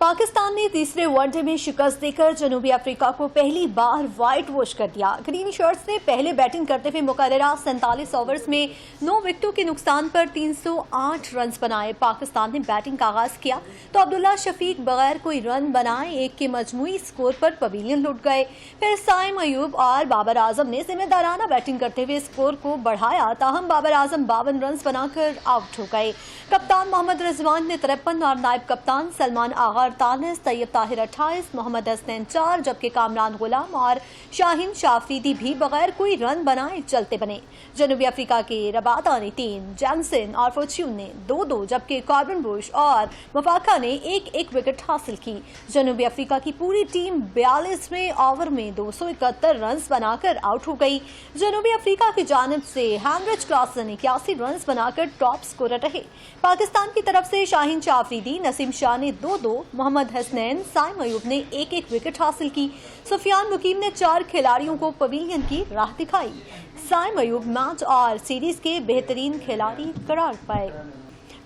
पाकिस्तान ने तीसरे वनडे में शिकस्त देकर जनूबी अफ्रीका को पहली बार व्हाइट वॉश कर दिया। ग्रीन शर्ट्स ने पहले बैटिंग करते हुए मुकर्ररा 47 ओवर्स में 9 विकेटों के नुकसान पर 308 रन बनाए। पाकिस्तान ने बैटिंग का आगाज किया तो अब्दुल्ला शफीक बगैर कोई रन बनाए एक के मजमूई स्कोर पर पवेलियन लौट गए। फिर साइम अयूब और बाबर आजम ने जिम्मेदाराना बैटिंग करते हुए स्कोर को बढ़ाया, ताहम बाबर आजम 52 रन बनाकर आउट हो गए। कप्तान मोहम्मद रिजवान ने 53 और नायब कप्तान सलमान आगा 48, तैयब ताहिर 28, मोहम्मद हसनैन 4, जबकि कामरान गुलाम और शाहीन शाफरीदी भी बगैर कोई रन बनाए चलते बने। जनूबी अफ्रीका के रबाता ने 3, जैनसन और फोर्च्यून ने 2-2, जबकि कॉर्बन बुश और वफाका ने 1-1 विकेट हासिल की। जनूबी अफ्रीका की पूरी टीम 42वें ओवर में 271 रन बनाकर आउट हो गई। जनूबी अफ्रीका की जानिब से हैमरिज क्लासन 81 रन बनाकर टॉप स्कोरर रहे। पाकिस्तान की तरफ से शाहीन शाफरीदी, नसीम शाह ने 2-2, मोहम्मद हसनैन, साइम अयूब ने 1-1 विकेट हासिल की। सुफियान मुकीम ने 4 खिलाड़ियों को पवेलियन की राह दिखाई। साइम अयूब मैच और सीरीज के बेहतरीन खिलाड़ी करार पाए।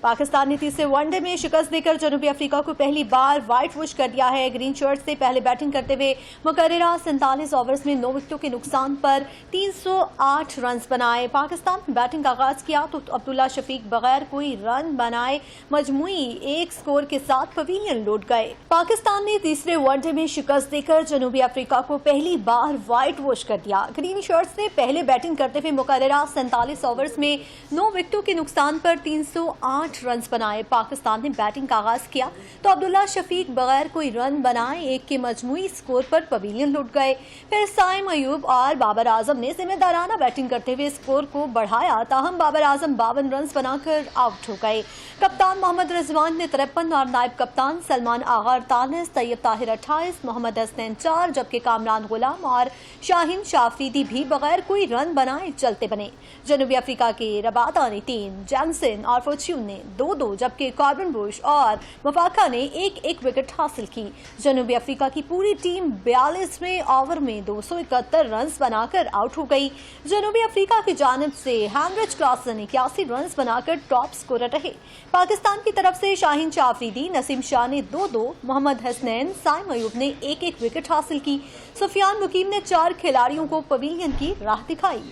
पाकिस्तान ने तीसरे वनडे में शिकस्त देकर जनूबी अफ्रीका को पहली बार व्हाइट वॉश कर दिया है। ग्रीन शर्ट्स से पहले बैटिंग करते हुए मुकर्ररा 47 ओवर्स में 9 विकेटों के नुकसान पर 308 रन बनाए। पाकिस्तान ने बैटिंग का आगाज किया तो अब्दुल्ला शफीक बगैर कोई रन बनाए मजमूई एक स्कोर के साथ पवेलियन लौट गए। पाकिस्तान ने तीसरे वनडे में शिकस्त देकर जनूबी अफ्रीका को पहली बार व्हाइट वॉश कर दिया। ग्रीन शर्ट्स ने पहले बैटिंग करते हुए मुकर्ररा 47 ओवर्स में 9 विकेटों के नुकसान पर 308 रन बनाए। पाकिस्तान ने बैटिंग का आगाज किया तो अब्दुल्ला शफीक बगैर कोई रन बनाए एक के मजमूई स्कोर पर पवेलियन लौट गए। फिर साइम अयूब और बाबर आजम ने जिम्मेदाराना बैटिंग करते हुए स्कोर को बढ़ाया, ताहम बाबर आजम 52 रन बनाकर आउट हो गए। कप्तान मोहम्मद रिजवान ने 53 और नायब कप्तान सलमान आगा 48, तैयब ताहिर 28, मोहम्मद हसनैन 4, जबकि कामरान गुलाम और शाहीन शाफरीदी भी बगैर कोई रन बनाए चलते बने। जनूबी अफ्रीका के रबाता ने 3, जैनसन और फोर्च्यून ने 2-2, जबकि कॉर्बन बुश और वफाका ने 1-1 विकेट हासिल की। जनूबी अफ्रीका की पूरी टीम 42वें ओवर में 271 रन बनाकर आउट हो गई। जनूबी अफ्रीका की जानिब से हैमरिज क्लासन 81 रन बनाकर टॉप स्कोरर रहे। पाकिस्तान की तरफ से शाहीन शाफरीदी, नसीम शाह ने 2-2, मोहम्मद हसनैन, साइम अयूब ने 1-1 विकेट हासिल की। सुफियान मुकीम ने 4 खिलाड़ियों को पवेलियन की राह दिखाई।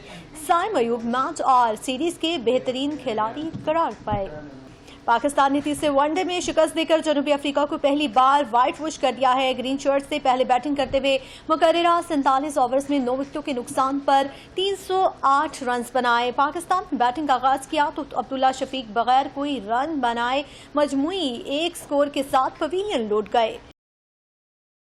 साइम अयूब मैच और सीरीज के बेहतरीन खिलाड़ी करार पाए। पाकिस्तान ने तीसरे वनडे में शिकस्त देकर जनूबी अफ्रीका को पहली बार व्हाइट वॉश कर दिया है। ग्रीन शर्ट्स से पहले बैटिंग करते हुए मुकर्ररा 47 ओवर्स में 9 विकेटों के नुकसान पर 308 रन बनाए। पाकिस्तान ने बैटिंग का आगाज किया तो अब्दुल्ला शफीक बगैर कोई रन बनाए मजमूई एक स्कोर के साथ पवेलियन लौट गए।